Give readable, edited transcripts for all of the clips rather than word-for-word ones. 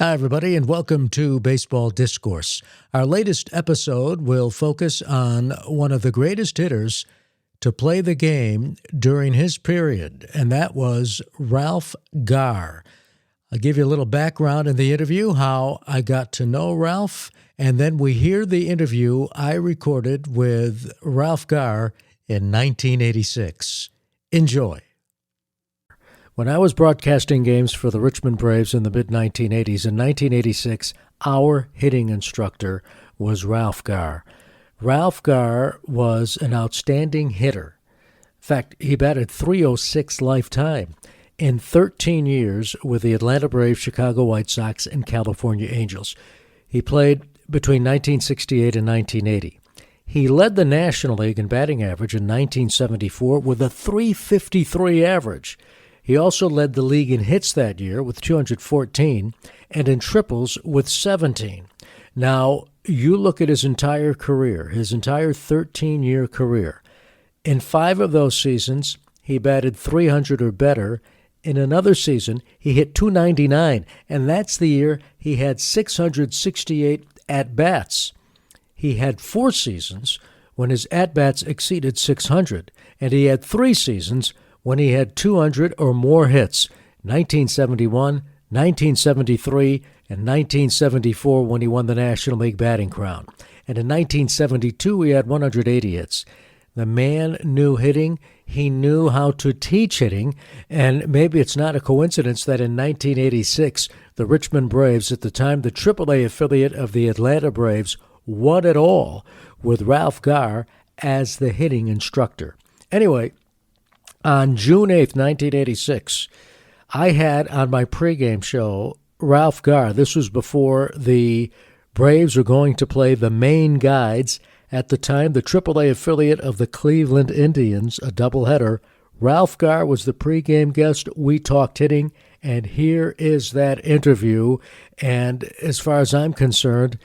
Hi, everybody, and welcome to Baseball Discourse. Our latest episode will focus on one of the greatest hitters to play the game during his period, and that was Ralph Garr. I'll give you a little background in the interview, how I got to know Ralph, and then we hear the interview I recorded with Ralph Garr in 1986. Enjoy. When I was broadcasting games for the Richmond Braves in the mid-1980s, in 1986, our hitting instructor was Ralph Garr. Ralph Garr was an outstanding hitter. In fact, he batted .306 lifetime in 13 years with the Atlanta Braves, Chicago White Sox, and California Angels. He played between 1968 and 1980. He led the National League in batting average in 1974 with a .353 average. He also led the league in hits that year with 214 and in triples with 17. Now, you look at his entire career, his entire 13-year career. In 5 of those seasons, he batted .300 or better. In another season, he hit .299, and that's the year he had 668 at-bats. He had 4 seasons when his at-bats exceeded 600, and he had 3 seasons when he had 200 or more hits, 1971, 1973, and 1974 when he won the National League batting crown. And in 1972, he had 180 hits. The man knew hitting. He knew how to teach hitting. And maybe it's not a coincidence that in 1986, the Richmond Braves, at the time the AAA affiliate of the Atlanta Braves, won it all with Ralph Garr as the hitting instructor. Anyway, on June 8th, 1986, I had on my pregame show Ralph Garr. This was before the Braves were going to play the Maine Guides, at the time the AAA affiliate of the Cleveland Indians, a doubleheader. Ralph Garr was the pregame guest. We talked hitting, and here is that interview. And as far as I'm concerned,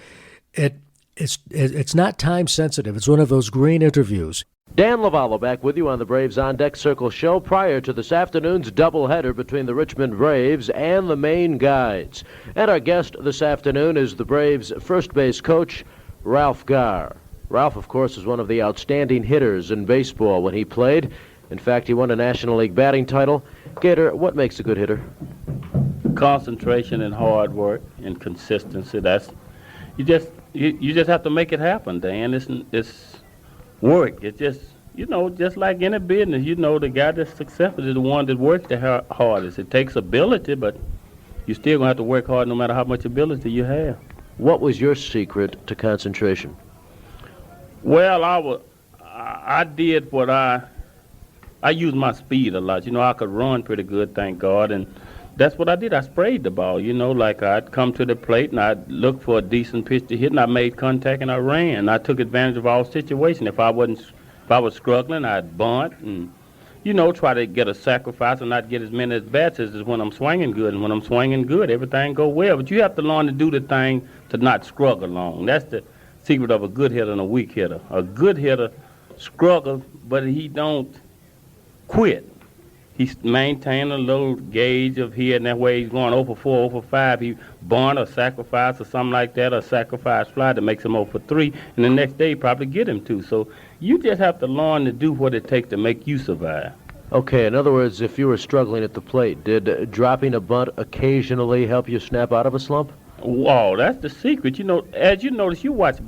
it's not time sensitive. It's one of those green interviews. Dan Lovallo back with you on the Braves On Deck Circle show prior to this afternoon's doubleheader between the Richmond Braves and the Maine Guides. And our guest this afternoon is the Braves' first base coach, Ralph Garr. Ralph, of course, is one of the outstanding hitters in baseball when he played. In fact, he won a National League batting title. Gator, what makes a good hitter? Concentration and hard work and consistency. You just have to make it happen, Dan. It's work. It's just, just like any business, the guy that's successful is the one that works the hardest. It takes ability, but you're still going to have to work hard no matter how much ability you have. What was your secret to concentration? Well, I did what I used my speed a lot. I could run pretty good, thank God, and that's what I did. I sprayed the ball, like I'd come to the plate and I'd look for a decent pitch to hit, and I made contact and I ran. I took advantage of all situations. If I was struggling, I'd bunt and, try to get a sacrifice and not get as many at-bats as when I'm swinging good. And when I'm swinging good, everything go well. But you have to learn to do the thing to not struggle long. That's the secret of a good hitter and a weak hitter. A good hitter struggles, but he don't quit. He's maintaining a little gauge of here, and that way he's going 0 for 4, 0 for 5. He bunt or sacrifice or something like that, or sacrifice fly that makes him 0 for 3, and the next day probably get him 2. So you just have to learn to do what it takes to make you survive. Okay, in other words, if you were struggling at the plate, did dropping a bunt occasionally help you snap out of a slump? Oh, that's the secret. As you notice, you watch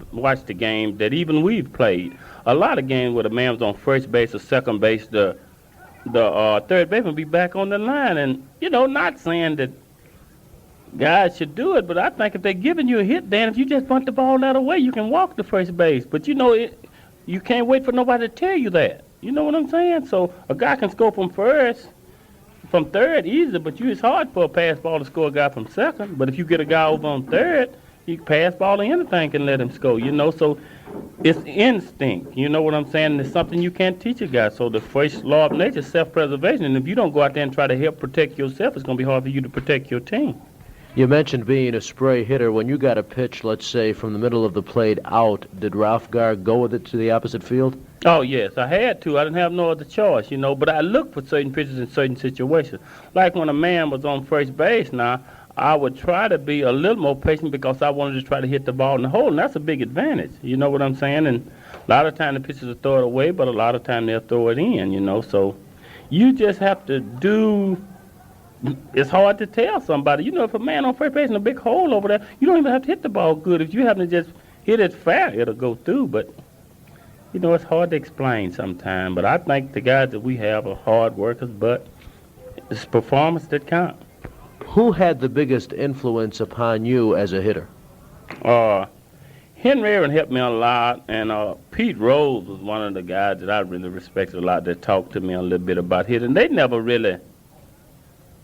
the game that even we've played. A lot of games where the man was on first base or second base, the third baseman be back on the line, and not saying that guys should do it, but I think if they're giving you a hit, Dan, if you just bunt the ball that away, you can walk to first base. But you can't wait for nobody to tell you that. You know what I'm saying? So a guy can score from third easy, but it's hard for a pass ball to score a guy from second. But if you get a guy over on third, you can pass ball or anything can let him score. So it's instinct. You know what I'm saying? It's something you can't teach a guy. So the first law of nature is self-preservation. And if you don't go out there and try to help protect yourself, it's going to be hard for you to protect your team. You mentioned being a spray hitter. When you got a pitch, let's say, from the middle of the plate out, did Ralph Garr go with it to the opposite field? Oh, yes, I had to. I didn't have no other choice, but I looked for certain pitches in certain situations. Like when a man was on first base now, I would try to be a little more patient because I wanted to try to hit the ball in the hole, and that's a big advantage. You know what I'm saying? And a lot of times the pitchers will throw it away, but a lot of times they'll throw it in, you know. So you just have to do. It's hard to tell somebody. You know, if a man on first base in a big hole over there, you don't even have to hit the ball good. If you happen to just hit it fair, it'll go through. But, you know, it's hard to explain sometimes. But I think the guys that we have are hard workers, but it's performance that counts. Who had the biggest influence upon you as a hitter? Henry Aaron helped me a lot, and Pete Rose was one of the guys that I really respected a lot that talked to me a little bit about hitting. They never really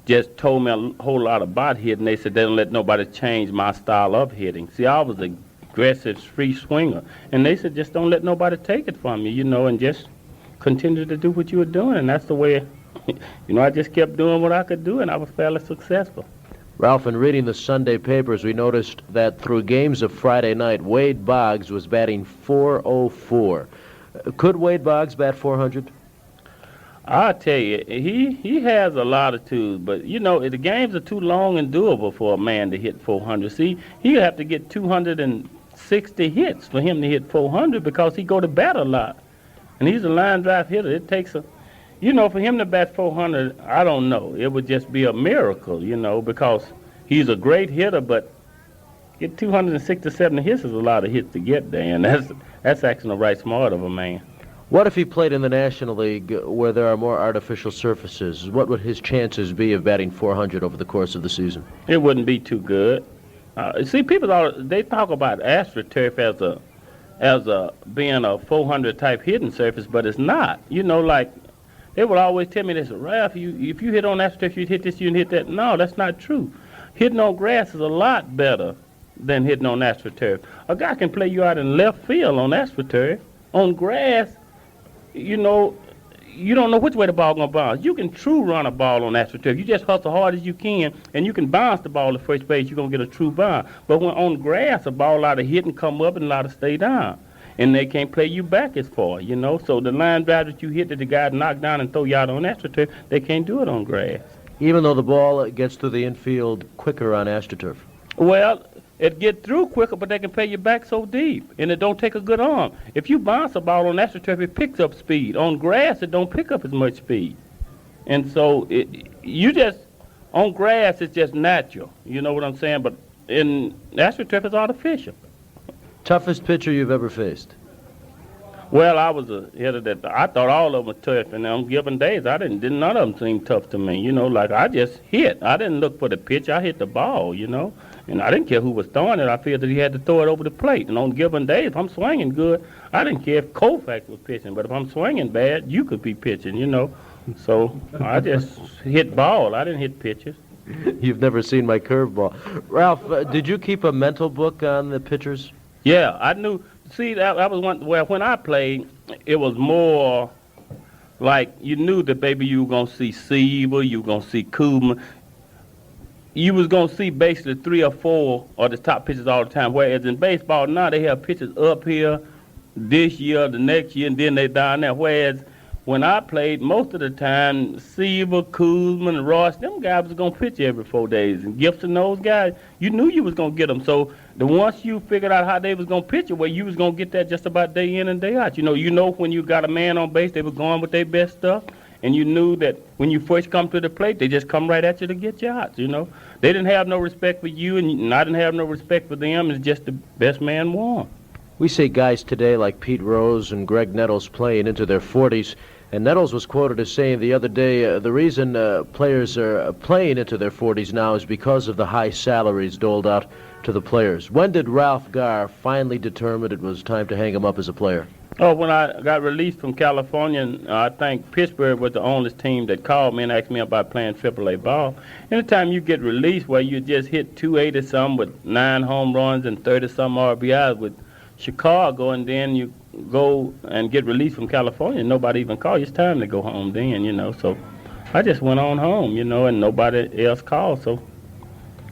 just told me a whole lot about hitting. They said they don't let nobody change my style of hitting. See, I was an aggressive, free swinger, and they said just don't let nobody take it from you, you know, and just continue to do what you were doing, and that's the way. You know, I just kept doing what I could do, and I was fairly successful. Ralph, in reading the Sunday papers, we noticed that through games of Friday night, Wade Boggs was batting .404. Could Wade Boggs bat .400? I'll tell you, he has a lot of tools, but, you know, the games are too long and doable for a man to hit .400. See, he'll have to get 260 hits for him to hit .400 because he go to bat a lot. And he's a line drive hitter. It takes a... You know, for him to bat .400, I don't know. It would just be a miracle, you know, because he's a great hitter, but get 267 hits is a lot of hits to get there, and that's actually right smart of a man. What if he played in the National League where there are more artificial surfaces? What would his chances be of batting .400 over the course of the season? It wouldn't be too good. See, they talk about AstroTurf as a being a .400 type hitting surface, but it's not. You know, like, they would always tell me this, Ralph, if you hit on AstroTurf, you'd hit this, you'd hit that. No, that's not true. Hitting on grass is a lot better than hitting on AstroTurf. A guy can play you out in left field on AstroTurf. On grass, you know, you don't know which way the ball going to bounce. You can true run a ball on AstroTurf. You just hustle hard as you can, and you can bounce the ball to first base. You're going to get a true bounce. But when on grass, a ball a lot of hit and come up and a lot of stay down. And they can't play you back as far, you know. So the line drive that you hit that the guy knock down and throw you out on AstroTurf, they can't do it on grass. Even though the ball gets through the infield quicker on AstroTurf? Well, it get through quicker, but they can play you back so deep, and it don't take a good arm. If you bounce a ball on AstroTurf, it picks up speed. On grass, it don't pick up as much speed. And so on grass, it's just natural. You know what I'm saying? But in AstroTurf, it's artificial. Toughest pitcher you've ever faced? Well, I was a hitter that I thought all of them were tough, and on given days, none of them seemed tough to me. You know, like I just hit. I didn't look for the pitch. I hit the ball, you know, and I didn't care who was throwing it. I felt that he had to throw it over the plate. And on given days, if I'm swinging good, I didn't care if Koufax was pitching, but if I'm swinging bad, you could be pitching, you know. So I just hit ball. I didn't hit pitches. You've never seen my curveball. Ralph, did you keep a mental book on the pitchers? Yeah, I knew. See, that was one. Well, when I played, it was more like you knew that maybe you were gonna see Seaver, you were gonna see Koopman. You was gonna see basically 3 or 4 of the top pitchers all the time. Whereas in baseball now they have pitchers up here this year, the next year, and then they down there. Whereas when I played, most of the time, Seaver, Koopman, and Ross, them guys was going to pitch every 4 days. And Gibson, those guys, you knew you was going to get them. So once you figured out how they was going to pitch it, well, you was going to get that just about day in and day out. You know when you got a man on base, they were going with their best stuff. And you knew that when you first come to the plate, they just come right at you to get you out, you know. They didn't have no respect for you, and I didn't have no respect for them. It's just the best man won. We see guys today like Pete Rose and Greg Nettles playing into their 40s. And Nettles was quoted as saying the other day, the reason players are playing into their 40s now is because of the high salaries doled out to the players. When did Ralph Garr finally determine it was time to hang him up as a player? Oh, when I got released from California, I think Pittsburgh was the only team that called me and asked me about playing AAA ball. Anytime you get released where you just hit 280-something with 9 home runs and 30-some RBIs with Chicago, and then you go and get released from California and nobody even called you, it's time to go home then, you know. So I just went on home, you know, and nobody else called, so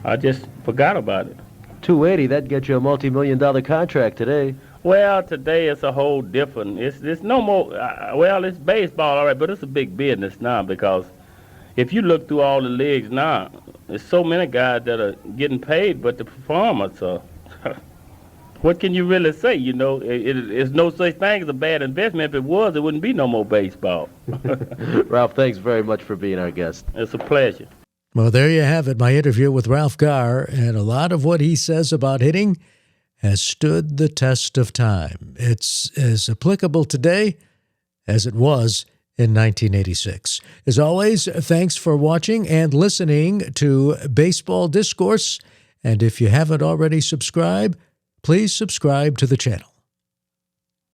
I just forgot about it. 280, that'd get you a multi-million-dollar contract today. Well, today it's a whole different, it's no more, well, it's baseball, all right, but it's a big business now because if you look through all the leagues now, there's so many guys that are getting paid, but the performers are. What can you really say? You know, it's no such thing as a bad investment. If it was, there wouldn't be no more baseball. Ralph, thanks very much for being our guest. It's a pleasure. Well, there you have it, my interview with Ralph Garr, and a lot of what he says about hitting has stood the test of time. It's as applicable today as it was in 1986. As always, thanks for watching and listening to Baseball Discourse, and if you haven't already subscribed, please subscribe to the channel.